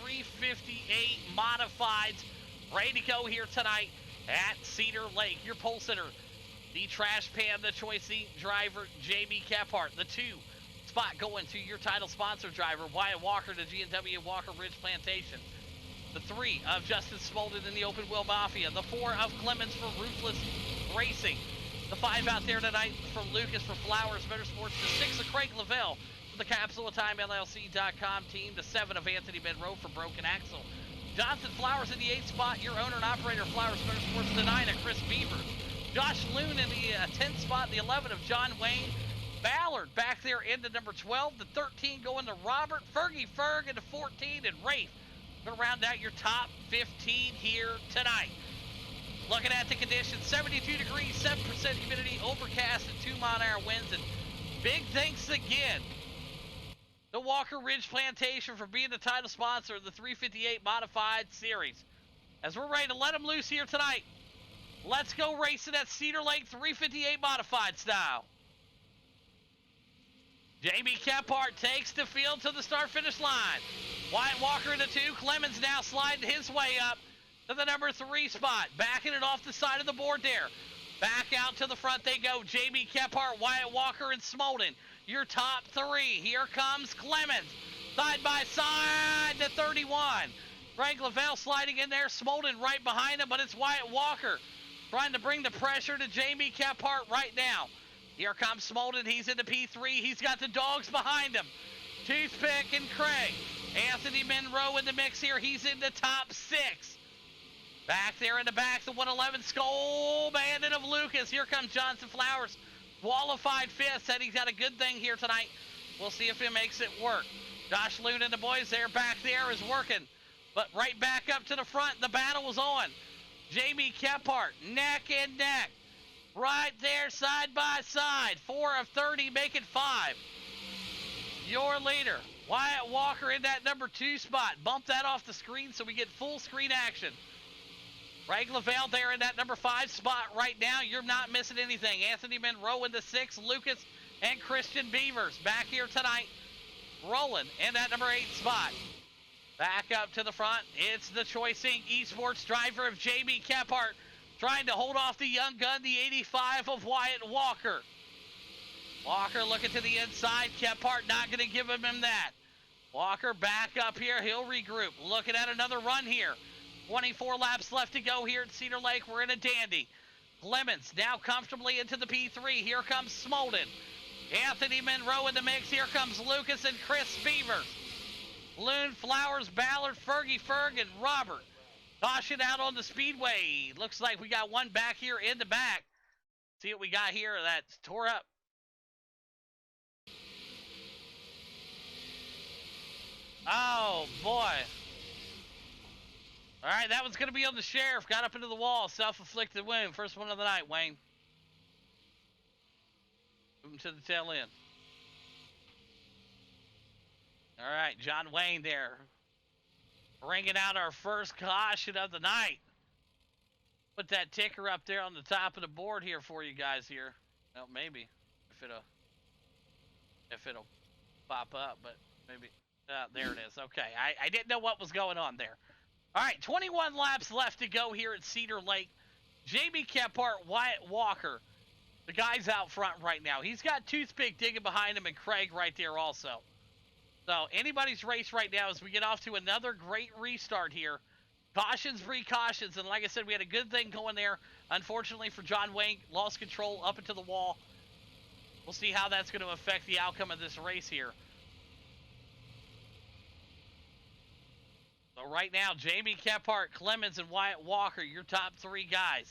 358 Modifieds ready to go here tonight at Cedar Lake. Your pole sitter, the trash pan, the choice driver, Jamie Kephart. The 2 spot going to your title sponsor driver, Wyatt Walker, to G&W Walker Ridge Plantation. The 3 of Justin Smolden in the Open Wheel Mafia. The 4 of Clemens for Ruthless Racing. The 5 out there tonight for Lucas for Flowers Motorsports. The 6 of Craig Lavelle for the Capsule of Time LLC.com team. The 7 of Anthony Monroe for Broken Axle. Jonathan Flowers in the 8th spot, your owner and operator, Flowers Motorsports. The 9 of Chris Beaver. Josh Loon in the 10th spot. The 11 of John Wayne. Ballard back there into number 12. The 13 going to Robert. Fergie Ferg into 14. And Rafe going to round out your top 15 here tonight. Looking at the conditions, 72 degrees, 7% humidity, overcast, and 2-mile-an-hour winds. And big thanks again to Walker Ridge Plantation for being the title sponsor of the 358 Modified Series. As we're ready to let them loose here tonight, let's go racing at Cedar Lake 358 Modified style. Jamie Kephart takes the field to the start-finish line. Wyatt Walker in the 2. Clemens now sliding his way up to the number 3 spot. Backing it off the side of the board there. Back out to the front they go. Jamie Kephart, Wyatt Walker, and Smolden. Your top 3. Here comes Clemens. Side by side to 31. Greg Lavelle sliding in there. Smolden right behind him, but it's Wyatt Walker trying to bring the pressure to Jamie Kephart right now. Here comes Smolden. He's in the P3. He's got the dogs behind him. Toothpick and Craig. Anthony Monroe in the mix here. He's in the top 6. Back there in the back, the 111 Skull Bandit of Lucas. Here comes Johnson Flowers. Qualified 5th. Said he's got a good thing here tonight. We'll see if he makes it work. Josh Loon and the boys there back there is working. But right back up to the front, the battle was on. Jamie Kephart, neck and neck. Right there, side by side. 4 of 30, make it 5. Your leader, Wyatt Walker in that number 2 spot. Bump that off the screen so we get full screen action. Greg Lavelle there in that number 5 spot right now. You're not missing anything. Anthony Monroe in the 6, Lucas and Christian Beavers back here tonight. Rolling in that number 8 spot. Back up to the front. It's the Choice Inc. Esports driver of Jamie Kephart, trying to hold off the young gun, the 85 of Wyatt Walker. Walker looking to the inside. Kephart not going to give him that. Walker back up here. He'll regroup. Looking at another run here. 24 laps left to go here at Cedar Lake. We're in a dandy. Clemens now comfortably into the P3. Here comes Smolden. Anthony Monroe in the mix. Here comes Lucas and Chris Beavers. Loon, Flowers, Ballard, Fergie Ferg, and Robert. Caution out on the speedway. Looks like we got one back here in the back. See what we got here. That's tore up. Oh, boy. All right, that one's going to be on the sheriff. Got up into the wall. Self-inflicted wound. First one of the night, Wayne. Moving to the tail end. All right, John Wayne there. Bringing out our first caution of the night. Put that ticker up there on the top of the board here for you guys here. Well, maybe if it'll pop up, but maybe. There it is. Okay, I didn't know what was going on there. All right, 21 laps left to go here at Cedar Lake. Jamie Kephart, Wyatt Walker, the guy's out front right now. He's got Toothpick digging behind him and Craig right there also. So anybody's race right now as we get off to another great restart here. Cautions, precautions, and like I said, we had a good thing going there. Unfortunately for John Wayne, lost control up into the wall. We'll see how that's going to affect the outcome of this race here. So right now, Jamie Kephart, Clemens, and Wyatt Walker, your top 3 guys.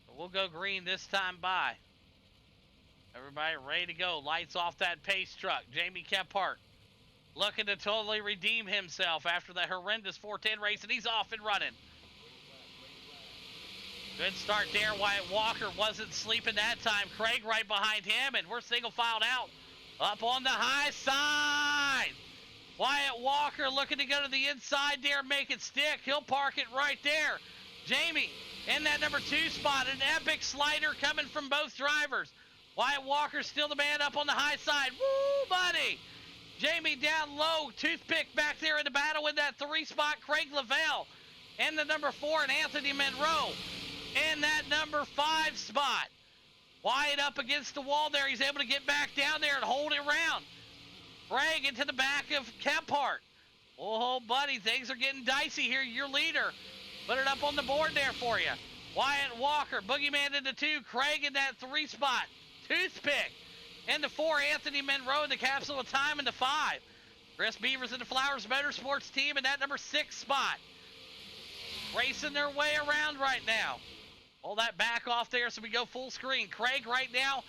So we'll go green this time by. Everybody ready to go. Lights off that pace truck. Jamie Kephart looking to totally redeem himself after that horrendous 410 race, and he's off and running. Good start there. Wyatt Walker wasn't sleeping that time. Craig right behind him, and we're single filed out. Up on the high side. Wyatt Walker looking to go to the inside there, make it stick. He'll park it right there. Jamie in that number 2 spot. An epic slider coming from both drivers. Wyatt Walker still the man up on the high side. Woo, buddy. Jamie down low. Toothpick back there in the battle in that 3 spot. Craig Lavelle in the number 4, and Anthony Monroe in that number 5 spot. Wyatt up against the wall there. He's able to get back down there and hold it round. Craig into the back of Kephart. Oh, buddy, things are getting dicey here. Your leader. Put it up on the board there for you. Wyatt Walker, Boogeyman into 2. Craig in that 3 spot. Toothpick into 4. Anthony Monroe in the capsule of time into 5. Chris Beavers in the Flowers Motorsports team in that number 6 spot. Racing their way around right now. Pull that back off there so we go full screen. Craig right now,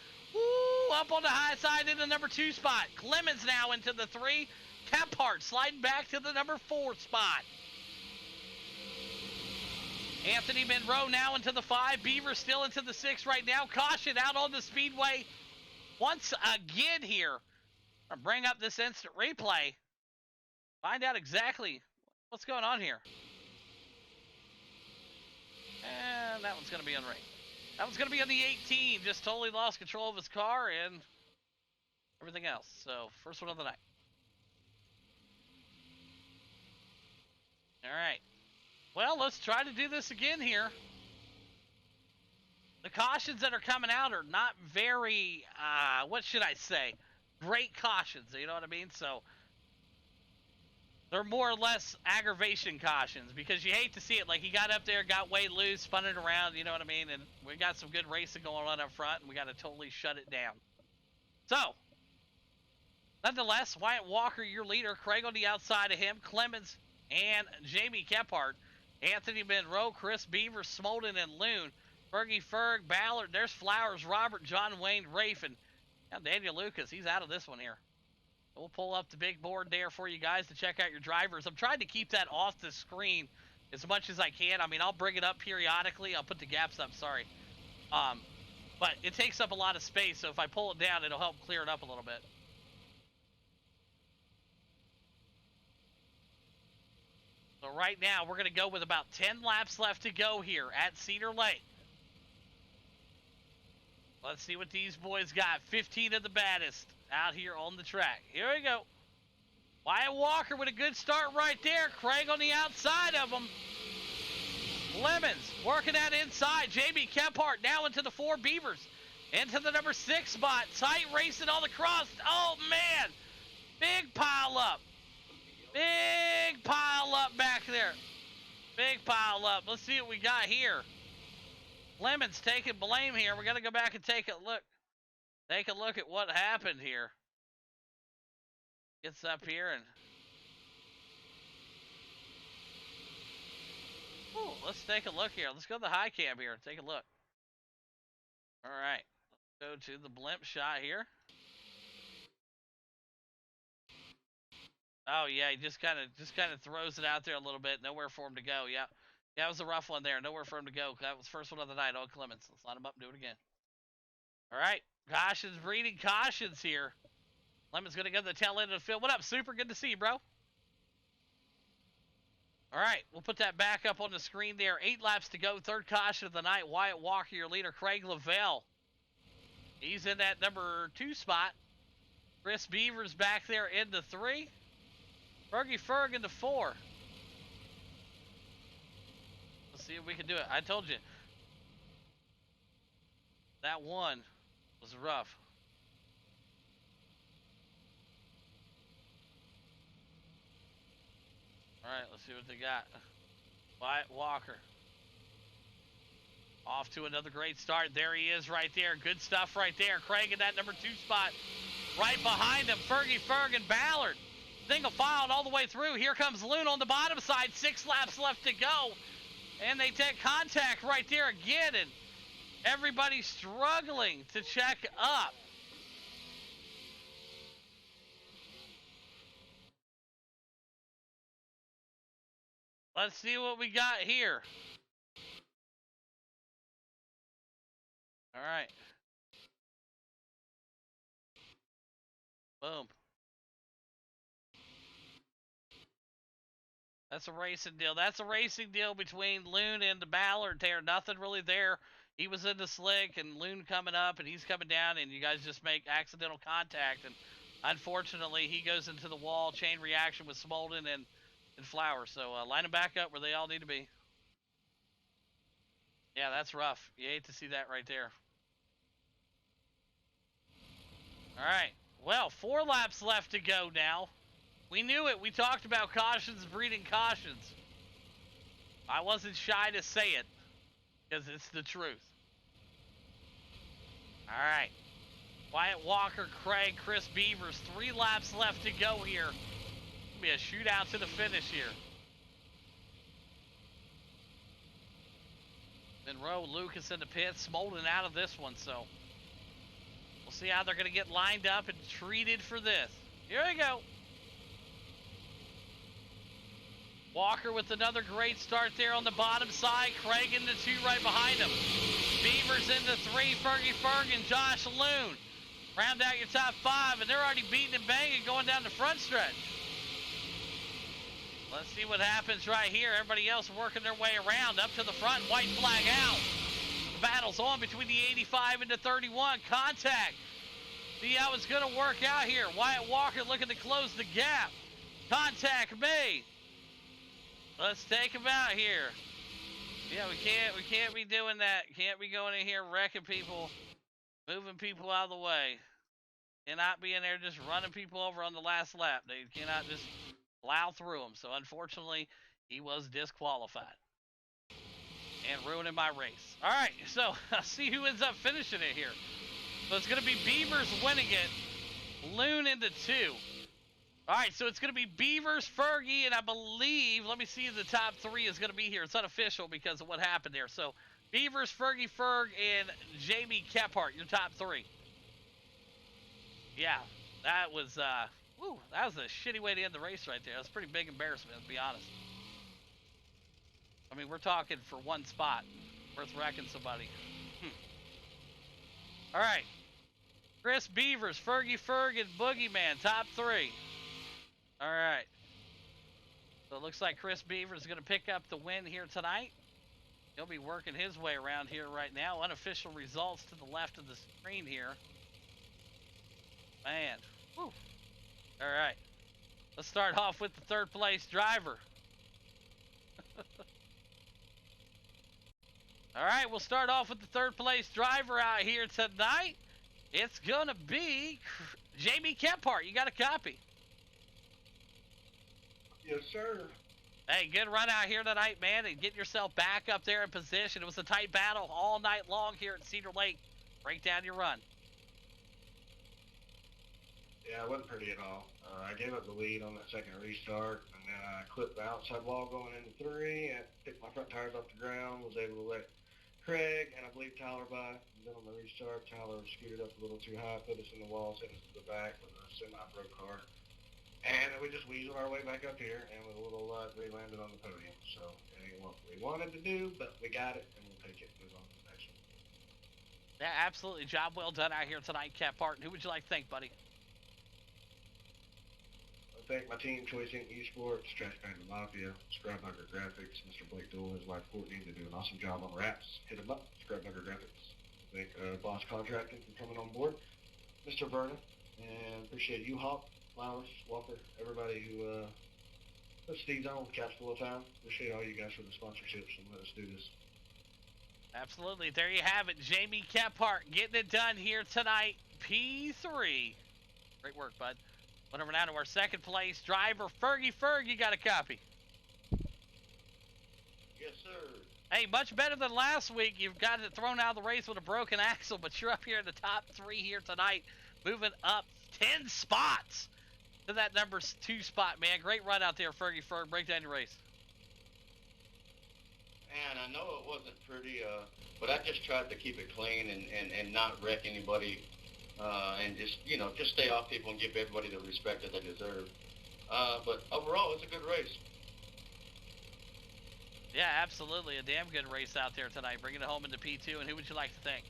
up on the high side in the number 2 spot. Clemens now into the 3. Kephart sliding back to the number 4 spot. Anthony Monroe now into the 5. Beaver still into the 6 right now. Caution out on the speedway once again here. I'll bring up this instant replay. Find out exactly what's going on here. And that one's going to be on right. That one's going to be on the 18. Just totally lost control of his car and everything else. So, first one of the night. All right. Well, let's try to do this again here. The cautions that are coming out are not very, what should I say? Great cautions, you know what I mean? So, they're more or less aggravation cautions because you hate to see it. Like, he got up there, got way loose, spun it around, you know what I mean? And we got some good racing going on up front, and we got to totally shut it down. So, nonetheless, Wyatt Walker, your leader. Craig on the outside of him. Clemens and Jamie Kephart. Anthony Monroe, Chris Beaver, Smolden, and Loon. Fergie Ferg, Ballard. There's Flowers, Robert, John Wayne, Rafe, and now Daniel Lucas. He's out of this one here. We'll pull up the big board there for you guys to check out your drivers. I'm trying to keep that off the screen as much as I can. I mean, I'll bring it up periodically. I'll put the gaps up, sorry. But it takes up a lot of space, so if I pull it down, it'll help clear it up a little bit. So right now, we're going to go with about 10 laps left to go here at Cedar Lake. Let's see what these boys got. 15 of the baddest out here on the track. Here we go. Wyatt Walker with a good start right there. Craig on the outside of him. Lemons working that inside. Jamie Kephart now into the 4 Beavers. Into the number 6 spot. Tight racing all across. Oh, man. Big pile up. Big pile up back there. Big pile up. Let's see what we got here. Lemons taking blame here. We're going to go back and take a look. Take a look at what happened here. Gets up here and... Ooh, let's take a look here. Let's go to the high cam here and take a look. All right. Let's go to the blimp shot here. Oh, yeah, he just kind of throws it out there a little bit. Nowhere for him to go. Yeah. Yeah, it was a rough one there. Nowhere for him to go. That was the first one of the night on Clemens. Let's line him up and do it again. All right. Cautions breeding cautions here. Lemon's going to go to the tail end of the field. What up, Super? Good to see you, bro. All right. We'll put that back up on the screen there. 8 laps to go. 3rd caution of the night. Wyatt Walker, your leader. Craig Lavelle. He's in that number 2 spot. Chris Beavers back there in the 3. Fergie Ferg in the 4. Let's see if we can do it. I told you. That one was rough. All right, let's see what they got. Wyatt Walker. Off to another great start. There he is right there. Good stuff right there. Craig in that number 2 spot. Right behind him, Fergie Ferg and Ballard. Single filed all the way through. Here comes Loon on the bottom side. 6 laps left to go. And they take contact right there again. And everybody's struggling to check up. Let's see what we got here. All right. Boom. That's a racing deal. That's a racing deal between Loon and the Ballard there. Nothing really there. He was in the slick and Loon coming up and he's coming down and you guys just make accidental contact. And Unfortunately, he goes into the wall. Chain reaction with Smolden and Flower. So line them back up where they all need to be. Yeah, that's rough. You hate to see that right there. All right. Well, 4 laps left to go now. We knew it. We talked about cautions breeding cautions. I wasn't shy to say it because it's the truth. All right. Wyatt Walker, Craig, Chris Beavers. 3 laps left to go here. It'll be a shootout to the finish here. Monroe, Lucas in the pits, Smolden out of this one, so we'll see how they're going to get lined up and treated for this. Here we go. Walker with another great start there on the bottom side. Craig in the 2 right behind him. Beavers in the 3, Fergie Ferg and Josh Loon. Round out your top 5, and they're already beating and banging going down the front stretch. Let's see what happens right here. Everybody else working their way around up to the front. White flag out. The battle's on between the 85 and the 31. Contact. See how it's going to work out here. Wyatt Walker looking to close the gap. Contact me. Let's take him out here. Yeah, we can't be doing that. Can't be going in here wrecking people, moving people out of the way. Cannot be in there just running people over on the last lap. They cannot just plow through them. So unfortunately, he was disqualified and ruining my race. All right, so I'll see who ends up finishing it here. So it's going to be Beavers winning it. Loon into 2. All right, so it's going to be Beavers, Fergie, and I believe, let me see if the top 3 is going to be here. It's unofficial because of what happened there. So Beavers, Fergie, Ferg, and Jamie Kephart, your top 3. Yeah, that was, that was a shitty way to end the race right there. That's a pretty big embarrassment, to be honest. I mean, we're talking for 1 spot. Worth wrecking somebody. All right. Chris Beavers, Fergie Ferg, and Boogeyman, top 3. All right. So it looks like Chris Beavers is going to pick up the win here tonight. He'll be working his way around here right now. Unofficial results to the left of the screen here. Man. Whew. All right. Let's start off with the 3rd place driver. All right, we'll start off with the 3rd place driver out here tonight. It's going to be Jamie Kephart. You got a copy? Yes, sir. Hey, good run out here tonight, man, and get yourself back up there in position. It was a tight battle all night long here at Cedar Lake. Break down your run. Yeah, it wasn't pretty at all. I gave up the lead on that 2nd restart, and then I clipped the outside wall going into 3, and picked my front tires off the ground, was able to let Craig and I believe Tyler by. And then on the restart, Tyler scooted up a little too high, put us in the wall, sent us to the back with a semi-pro car. And then we just weaseled our way back up here, and with a little luck, we landed on the podium. So it ain't what we wanted to do, but we got it, and we'll take it and move on to the next one. Yeah, absolutely. Job well done out here tonight, Kephart. Who would you like to thank, buddy? I thank my team, Choice Inc. Esports, Trash Panda Mafia, Scrapbugger Graphics, Mr. Blake Doole, his wife Courtney. They do an awesome job on wraps. Hit them up, Scrapbugger Graphics. Thank Boss Contracting for coming on board, Mr. Vernon, and appreciate you, Hawk, Flowers, Walker, everybody who puts Steve's on Caps full of time. Appreciate all you guys for the sponsorships and let us do this. Absolutely. There you have it. Jamie Kephart getting it done here tonight. P3. Great work, bud. Went over now to our 2nd place driver, Fergie Ferg. You got a copy? Yes, sir. Hey, much better than last week. You've got it thrown out of the race with a broken axle, but you're up here in the top 3 here tonight, moving up 10 spots to that number 2 spot, man. Great run out there, Fergie Ferg. Break down your race. And I know it wasn't pretty, but I just tried to keep it clean and not wreck anybody, and just stay off people and give everybody the respect that they deserve. But overall, it's a good race. Yeah, absolutely. A damn good race out there tonight, bringing it home into P2. And who would you like to thank?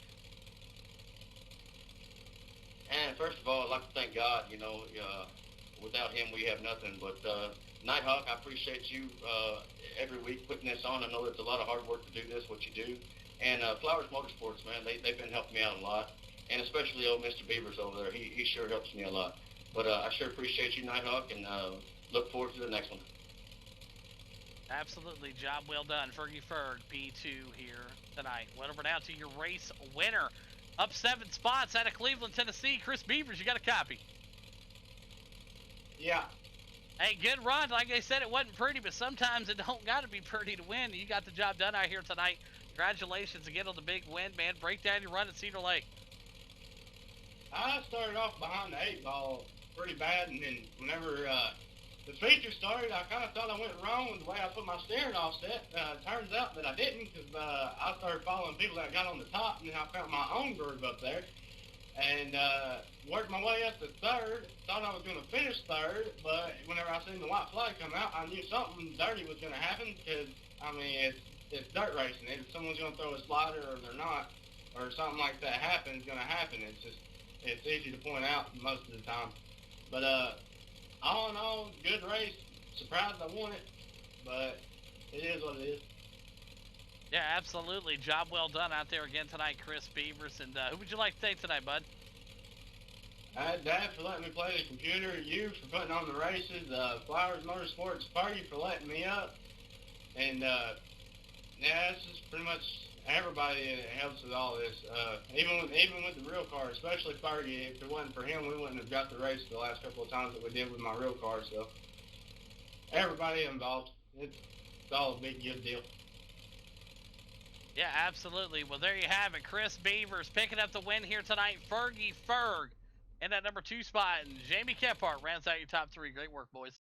And first of all, I'd like to thank God. Without him, we have nothing. But Nighthawk, I appreciate you every week putting this on. I know it's a lot of hard work to do this, what you do. And Flowers Motorsports, man, they've been helping me out a lot. And especially old Mr. Beavers over there. He sure helps me a lot. But I sure appreciate you, Nighthawk, and look forward to the next one. Absolutely. Job well done. Fergie Ferg, P2 here tonight. Well, over now to your race winner. Up 7 spots out of Cleveland, Tennessee. Chris Beavers, you got a copy. Yeah. Hey, good run. Like I said, it wasn't pretty, but sometimes it don't got to be pretty to win. You got the job done out here tonight. Congratulations again on the big win, man. Break down your run at Cedar Lake. I started off behind the 8 ball pretty bad, and then whenever the feature started, I kind of thought I went wrong with the way I put my steering offset. Turns out that I didn't, because I started following people that got on the top, and then I found my own groove up there, and worked my way up to third. Thought I was going to finish third, but whenever I seen the white flag come out, I knew something dirty was going to happen, because, I mean, it's dirt racing. If someone's going to throw a slider or they're not, or something like that happens, going to happen. It's easy to point out most of the time. But all in all, good race. Surprised I won it, but it is what it is. Yeah, absolutely. Job well done out there again tonight, Chris Beavers. And who would you like to thank tonight, bud? Dad for letting me play the computer, you for putting on the races, Flowers Motorsports Party for letting me up, and yeah, it's just pretty much everybody that helps with all this. Even with the real car, especially Fergie. If it wasn't for him, we wouldn't have got the race the last couple of times that we did with my real car. So everybody involved, it's all a big good deal. Yeah, absolutely. Well, there you have it. Chris Beavers picking up the win here tonight. Fergie Ferg in that number 2 spot, and Jamie Kephart rounds out your top 3. Great work, boys.